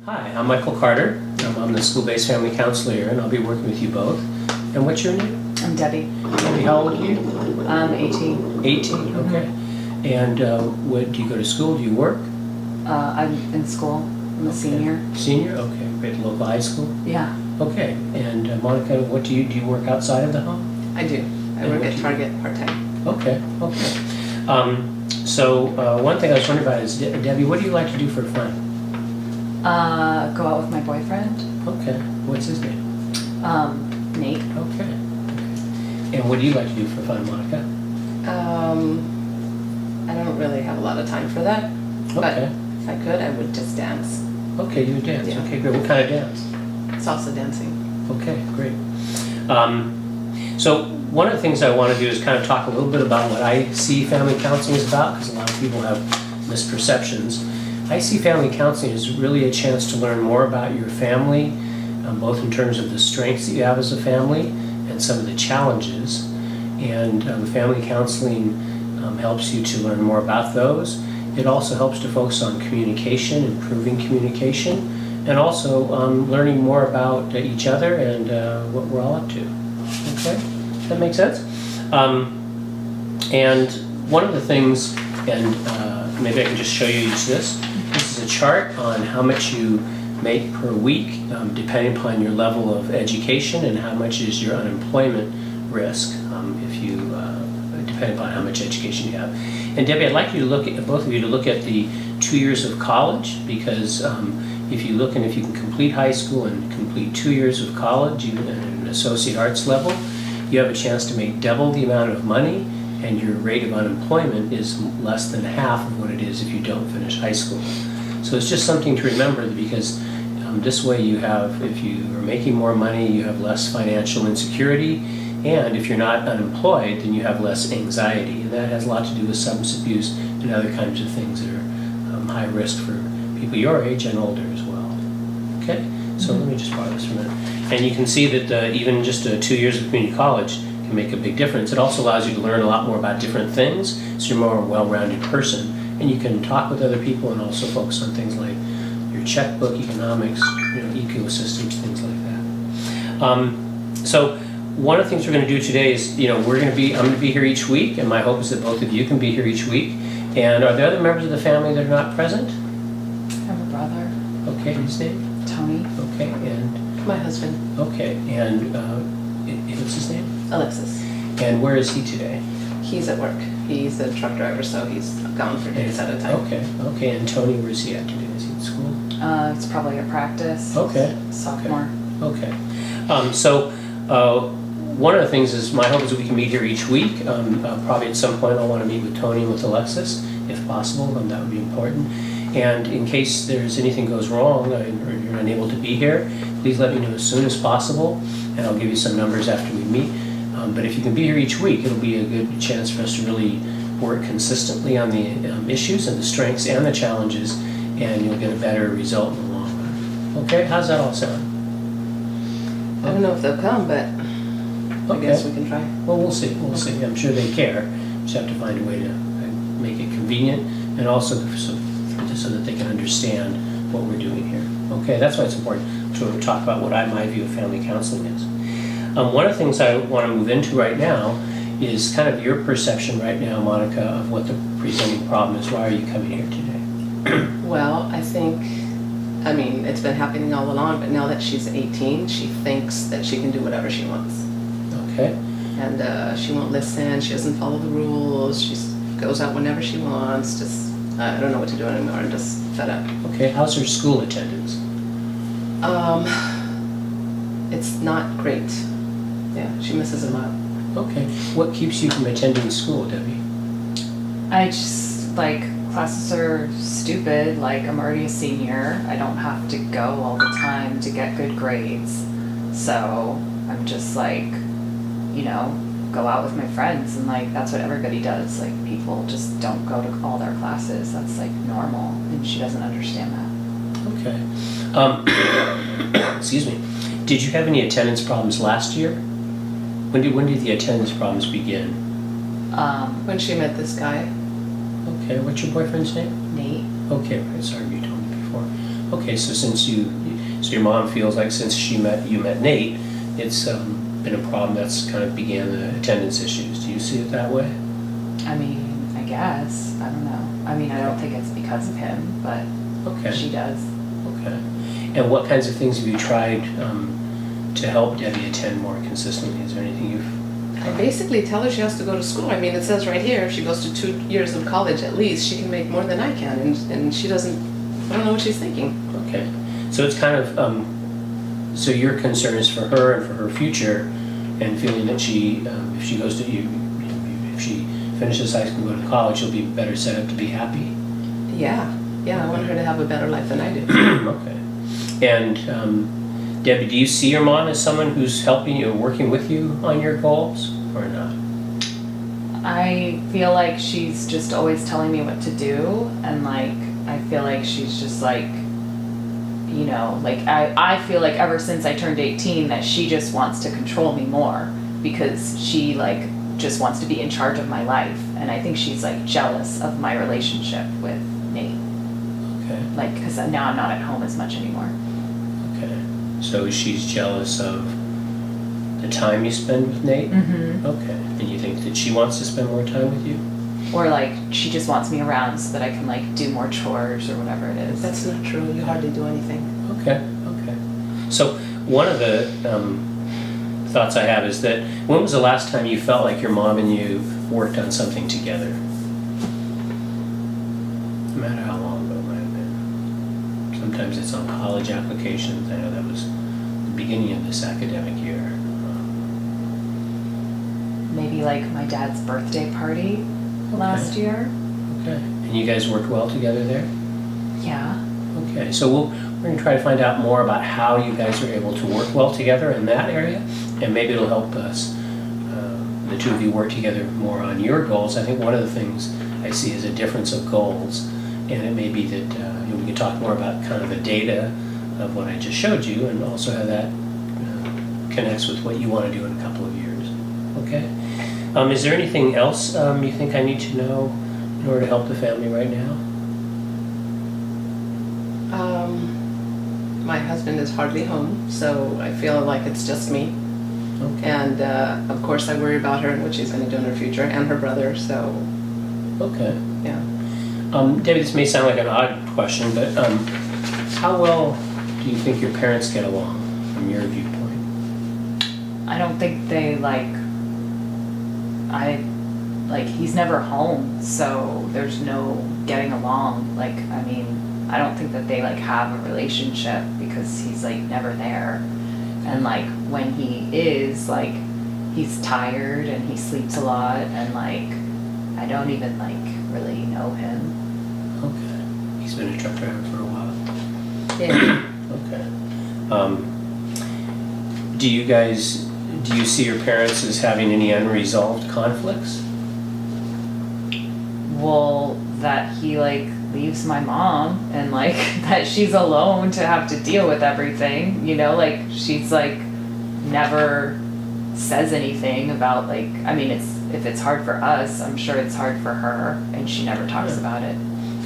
Hi, I'm Michael Carter. I'm the school-based family counselor here, and I'll be working with you both. And what's your name? I'm Debbie. Debbie, how old are you? I'm 18. 18, okay. And do you go to school? Do you work? I'm in school. I'm a senior. Senior? Okay. At the local high school? Yeah. Okay. And Monica, what do you work outside of the home? I do. I work at Target part-time. Okay, okay. One thing I was wondering about is, Debbie, what do you like to do for fun? Go out with my boyfriend. Okay. What's his name? Nate. Okay. And what do you like to do for fun, Monica? I don't really have a lot of time for that, but Okay. if I could, I would just dance. Okay, you would dance. Yeah. Okay, great. What kind of dance? Salsa dancing. Okay, great. So one of the things I want to do is kind of talk a little bit about what I see family counseling is about, because a lot of people have misperceptions. I see family counseling as really a chance to learn more about your family, both in terms of the strengths that you have as a family and some of the challenges. And family counseling helps you to learn more about those. It also helps to focus on communication, improving communication, and also learning more about each other and what we're all up to. Okay, does that make sense? And one of the things, and maybe I can just show you each this. This is a chart on how much you make per week, depending upon your level of education and how much is your unemployment risk, depending upon how much education you have. And Debbie, I'd like you to look at, both of you to look at the 2 years of college, because if you look and if you can complete high school and complete 2 years of college, even at an associate arts level, you have a chance to make double the amount of money, and your rate of unemployment is less than half of what it is if you don't finish high school. So it's just something to remember, because this way you have, if you are making more money, you have less financial insecurity, and if you're not unemployed, then you have less anxiety, and that has a lot to do with substance abuse and other kinds of things that are high risk for people your age and older as well. Okay, so let me just borrow this for a minute. And you can see that even just 2 years of community college can make a big difference. It also allows you to learn a lot more about different things, so you're more a well-rounded person, and you can talk with other people and also focus on things like your checkbook, economics, ecosystems, things like that. So one of the things we're going to do today is, I'm going to be here each week, and my hope is that both of you can be here each week. And are there other members of the family that are not present? I have a brother. Okay, his name? Tony. Okay, and My husband, okay, and what's his name? Alexis. And where is he today? He's at work. He's a truck driver, so he's gone for days at a time. Okay, and Tony, where's he at today? Is he at school? It's probably a practice. Okay. Sophomore. Okay. One of the things is, my hope is that we can meet here each week. Probably at some point I'll want to meet with Tony and with Alexis, if possible, that would be important. And in case there's anything goes wrong or you're unable to be here, please let me know as soon as possible, and I'll give you some numbers after we meet. But if you can be here each week, it'll be a good chance for us to really work consistently on the issues and the strengths and the challenges, and you'll get a better result in the long run. Okay, how's that all sound? I don't know if they'll come, but I guess we can try. Well, we'll see. I'm sure they care. Just have to find a way to make it convenient, and also so that they can understand what we're doing here. Okay, that's why it's important to talk about what my view of family counseling is. One of the things I want to move into right now is kind of your perception right now, Monica, of what the presenting problem is. Why are you coming here today? Well, it's been happening all along, but now that she's 18, she thinks that she can do whatever she wants. Okay. And she won't listen, she doesn't follow the rules, she goes out whenever she wants, I don't know what to do anymore, I'm just fed up. Okay, how's her school attendance? It's not great. Yeah, she misses a lot. Okay. What keeps you from attending school, Debbie? I just, classes are stupid. I'm already a senior. I don't have to go all the time to get good grades. So I'm just go out with my friends, and that's what everybody does. People just don't go to all their classes. That's normal, and she doesn't understand that. Okay. Excuse me. Did you have any attendance problems last year? When did the attendance problems begin? When she met this guy. Okay, what's your boyfriend's name? Nate. Okay, right, sorry, you told me before. Okay, so so your mom feels like since you met Nate, it's been a problem that's kind of began the attendance issues. Do you see it that way? I mean, I guess. I don't know. I mean, I don't think it's because of him, but Okay. she does. Okay. And what kinds of things have you tried to help Debbie attend more consistently? Is there anything you've... I basically tell her she has to go to school. I mean, it says right here, if she goes to 2 years of college at least, she can make more than I can, and she doesn't, I don't know what she's thinking. Okay. So it's kind of, so your concern is for her and for her future, and feeling that she, if she goes to, if she finishes high school and go to college, she'll be better set up to be happy? Yeah, I want her to have a better life than I do. Okay. And Debbie, do you see your mom as someone who's helping you, working with you on your goals, or not? I feel like she's just always telling me what to do, and like I feel like she's just like, you know, like I feel like ever since I turned 18 that she just wants to control me more, because she like just wants to be in charge of my life, and I think she's like jealous of my relationship with Nate, Okay. like because now I'm not at home as much anymore. Okay. So she's jealous of the time you spend with Nate? Mm-hmm. Okay. And you think that she wants to spend more time with you? Or like she just wants me around so that I can like do more chores or whatever it is. That's not true. You hardly do anything. Okay. So one of the thoughts I have is that when was the last time you felt like your mom and you worked on something together? No matter how long ago it might have been. Sometimes it's on college applications. I know that was the beginning of this academic year. Maybe like my dad's birthday party last year. Okay. And you guys worked well together there? Yeah. Okay. So we're going to try to find out more about how you guys are able to work well together in that area, and maybe it'll help us, the two of you, work together more on your goals. I think one of the things I see is a difference of goals, and it may be that we can talk more about kind of the data of what I just showed you, and also how that connects with what you want to do in a couple of years. Okay? Is there anything else you think I need to know in order to help the family right now? My husband is hardly home, so I feel like it's just me. Okay. And of course I worry about her and what she's going to do in her future, and her brother, so Okay. yeah. Debbie, this may sound like an odd question, but how well do you think your parents get along from your viewpoint? I don't think they he's never home, so there's no getting along. Like, I mean, I don't think that they like have a relationship because he's like never there. And like when he is, like he's tired and he sleeps a lot, and like I don't even like really know him. Okay. He's been a truck driver for a while. Yeah. Okay. Do you see your parents as having any unresolved conflicts? Well, that he like leaves my mom and like that she's alone to have to deal with everything, you know, like she's like never says anything about like, I mean, if it's hard for us, I'm sure it's hard for her, and she never talks about it.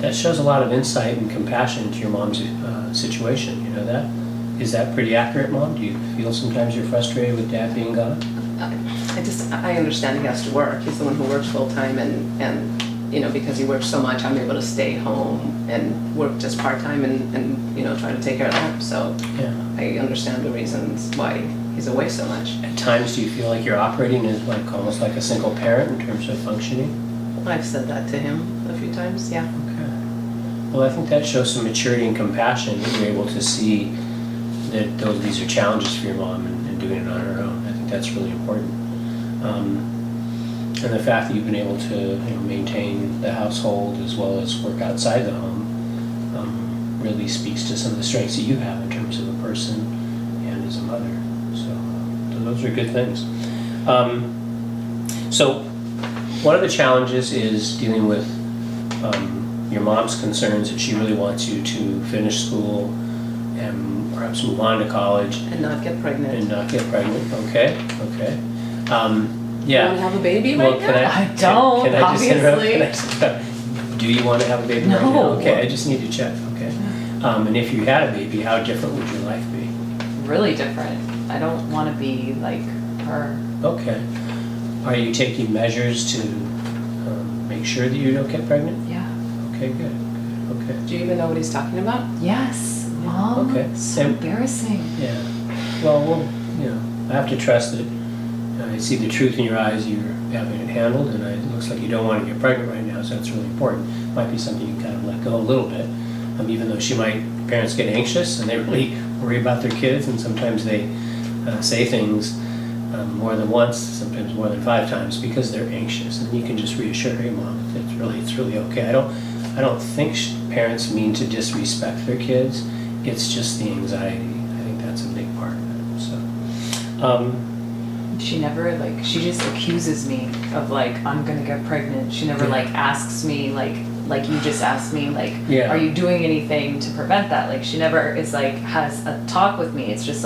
That shows a lot of insight and compassion to your mom's situation, you know that? Is that pretty accurate, Mom? Do you feel sometimes you're frustrated with Dad being gone? I understand he has to work. He's the one who works full time, and you know, because he works so much, I'm able to stay home and work just part time and you know, try to take care of them. So Yeah. I understand the reasons why he's away so much. At times, do you feel like you're operating as like almost like a single parent in terms of functioning? I've said that to him a few times, yeah. Okay. Well, I think that shows some maturity and compassion that you're able to see that these are challenges for your mom and doing it on her own. I think that's really important. And the fact that you've been able to maintain the household as well as work outside the home really speaks to some of the strengths that you have in terms of a person and as a mother. So those are good things. So one of the challenges is dealing with your mom's concerns that she really wants you to finish school and perhaps move on to college. And not get pregnant. Okay. Yeah. You want to have a baby Well, right can now? I don't, just interrupt? obviously. Do you want to have a baby right No. now? Okay, I just need to check. Okay. And if you had a baby, how different would your life be? Really different. I don't want to be like her. Okay. Are you taking measures to make sure that you don't get pregnant? Yeah. Okay, good. Okay. Do you even know what he's talking about? Yes, Mom. Okay. So And- embarrassing. Yeah. Well, I have to trust that I see the truth in your eyes. You're having it handled, and it looks like you don't want to get pregnant right now, so that's really important. Might be something you can kind of let go a little bit, even though parents get anxious and they really worry about their kids, and sometimes they say things more than once, sometimes more than 5 times, because they're anxious. And you can just reassure, hey, Mom, it's really okay. I don't think parents mean to disrespect their kids. It's just the anxiety. I think that's a big part of it. So, She never she just accuses me of I'm gonna get pregnant. She never Yeah. asks me like you just asked me Yeah. are you doing anything to prevent that? She never is has a talk with me. It's just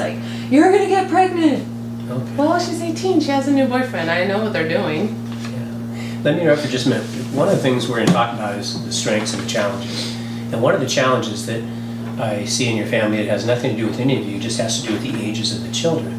you're gonna get pregnant. okay. Well, she's 18. She has a new boyfriend. I know what they're doing. Yeah. Let me interrupt for just a minute. One of the things we're going to talk about is the strengths and the challenges. And one of the challenges that I see in your family, it has nothing to do with any of you, just has to do with the ages of the children,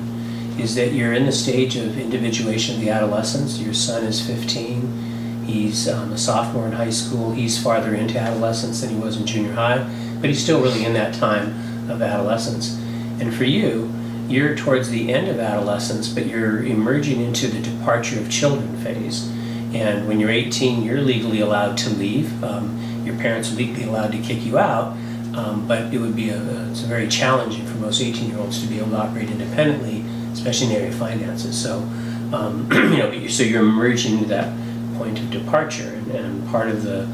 is that you're in the stage of individuation of the adolescence. Your son is 15. He's a sophomore in high school. He's farther into adolescence than he was in junior high, but he's still really in that time of adolescence. And for you, you're towards the end of adolescence, but you're emerging into the departure of children phase. And when you're 18, you're legally allowed to leave. Your parents are legally allowed to kick you out, but it would be it's very challenging for most 18-year-olds to be able to operate independently, especially in the area of finances. So, so you're emerging into that point of departure, and part of the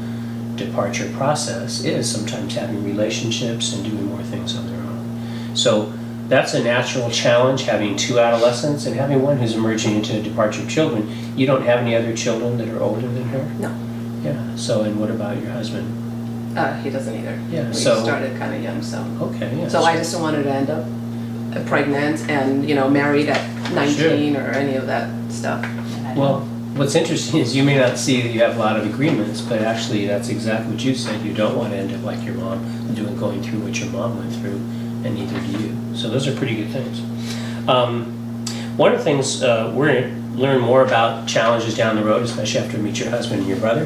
departure process is sometimes having relationships and doing more things on their own. So that's a natural challenge, having 2 adolescents and having one who's emerging into departure of children. You don't have any other children that are older than her? No. Yeah. So, and what about your husband? He doesn't either. Yeah, We so- started kind of young, so. Okay, yeah. So I just don't want her to end up pregnant and, married at 19 or any of that stuff. And I Well, what's interesting is you may not see that you have a lot of agreements, but actually that's exactly what you said. You don't want to end up like your mom, going through what your mom went through, and neither do you. So those are pretty good things. One of the things we're going to learn more about challenges down the road, especially after you meet your husband and your brother.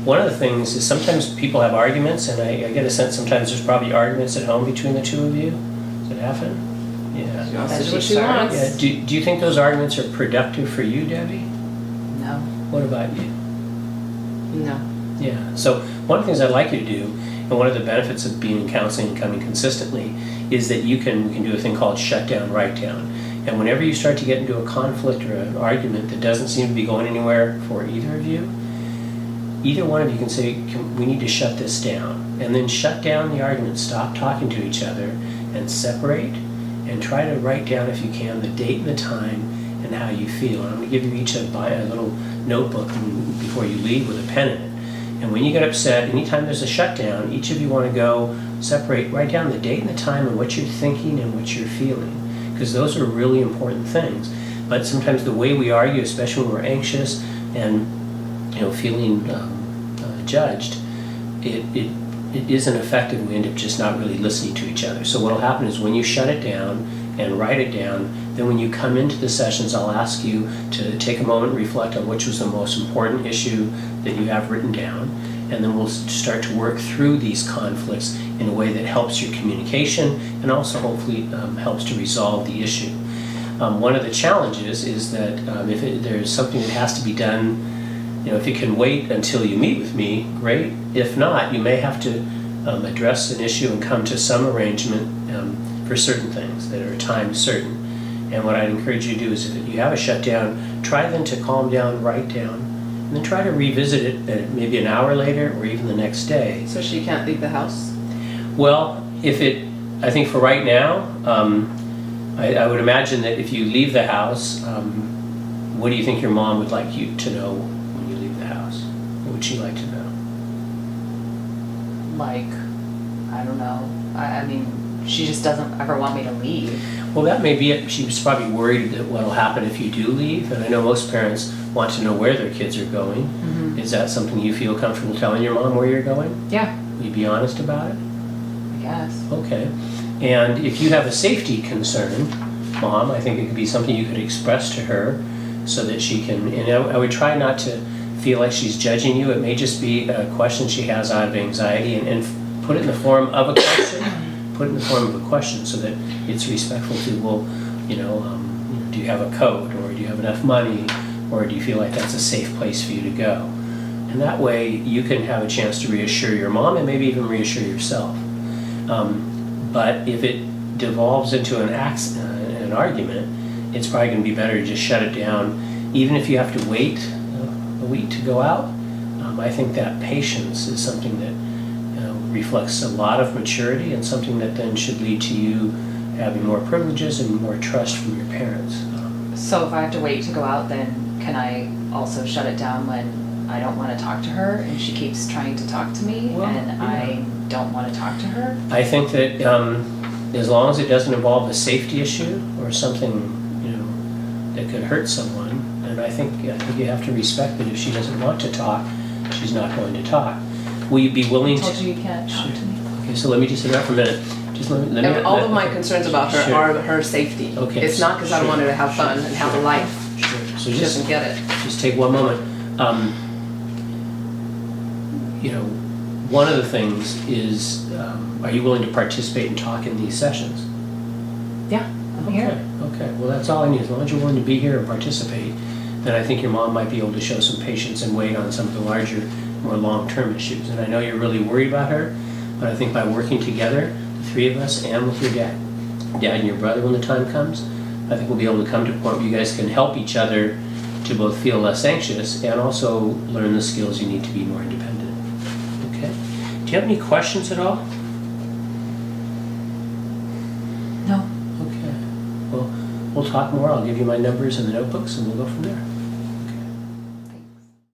One of the things is sometimes people have arguments, and I get a sense sometimes there's probably arguments at home between the 2 of you. Does it happen? Yeah. She wants That to do what she she started. wants. Yeah. Do you think those arguments are productive for you, Debbie? No. What about you? No. Yeah, so one of the things I'd like you to do, and one of the benefits of being in counseling and coming consistently, is that we can do a thing called shut down, write down. And whenever you start to get into a conflict or an argument that doesn't seem to be going anywhere for either of you, either one of you can say, we need to shut this down. And then shut down the argument, stop talking to each other, and separate, and try to write down, if you can, the date and the time and how you feel. And I'm going to give you each a little notebook before you leave with a pen in it. And when you get upset, anytime there's a shutdown, each of you want to go separate, write down the date and the time and what you're thinking and what you're feeling, because those are really important things. But sometimes the way we argue, especially when we're anxious and feeling judged, it isn't effective. We end up just not really listening to each other. So what will happen is when you shut it down and write it down, then when you come into the sessions, I'll ask you to take a moment and reflect on which was the most important issue that you have written down, and then we'll start to work through these conflicts in a way that helps your communication and also hopefully helps to resolve the issue. One of the challenges is that if there's something that has to be done, if you can wait until you meet with me, great. If not, you may have to address an issue and come to some arrangement for certain things that are time certain. And what I'd encourage you to do is, if you have a shutdown, try then to calm down, write down, and then try to revisit it maybe an hour later or even the next day. So she can't leave the house? Well, I think for right now, I would imagine that if you leave the house, what do you think your mom would like you to know when you leave the house? What would she like to know? I don't know. I mean, she just doesn't ever want me to leave. Well, that may be it. She was probably worried that what will happen if you do leave, and I know most parents want to know where their kids are going. Mm-hmm. Is that something you feel comfortable telling your mom where you're going? Yeah, Will you be honest about it? I guess. Okay. And if you have a safety concern, Mom, I think it could be something you could express to her so that she can, and I would try not to feel like she's judging you. It may just be a question she has out of anxiety, and put it in the form of a question. Put it in the form of a question so that it's respectful to, well, do you have a coat, or do you have enough money, or do you feel like that's a safe place for you to go? And that way you can have a chance to reassure your mom and maybe even reassure yourself. But if it devolves into an argument, it's probably going to be better to just shut it down. Even if you have to wait a week to go out, I think that patience is something that reflects a lot of maturity, and something that then should lead to you having more privileges and more trust from your parents. So if I have to wait to go out, then can I also shut it down when I don't want to talk to her and she keeps trying to talk to me and I don't want to talk to her? I think that as long as it doesn't involve a safety issue or something that could hurt someone, and I think you have to respect that if she doesn't want to talk, she's not going to talk. Will you be willing I told to? you can't talk to me. Okay, so let me just interrupt for a minute. Just let me. And all of my concerns about her Sure. are her safety. Okay. It's not because I don't want her to have fun and have a life. Sure. So She doesn't get it. just take one moment. One of the things is, are you willing to participate and talk in these sessions? Yeah, I'm here. Okay, well, that's all I need. As long as you're willing to be here and participate, then I think your mom might be able to show some patience and wait on some of the larger, more long-term issues. And I know you're really worried about her, but I think by working together, the three of us, and with your dad and your brother when the time comes, I think we'll be able to come to a point where you guys can help each other to both feel less anxious and also learn the skills you need to be more independent. Okay? Do you have any questions at all? No. Okay. Well, we'll talk more. I'll give you my numbers and the notebooks, and we'll go from there.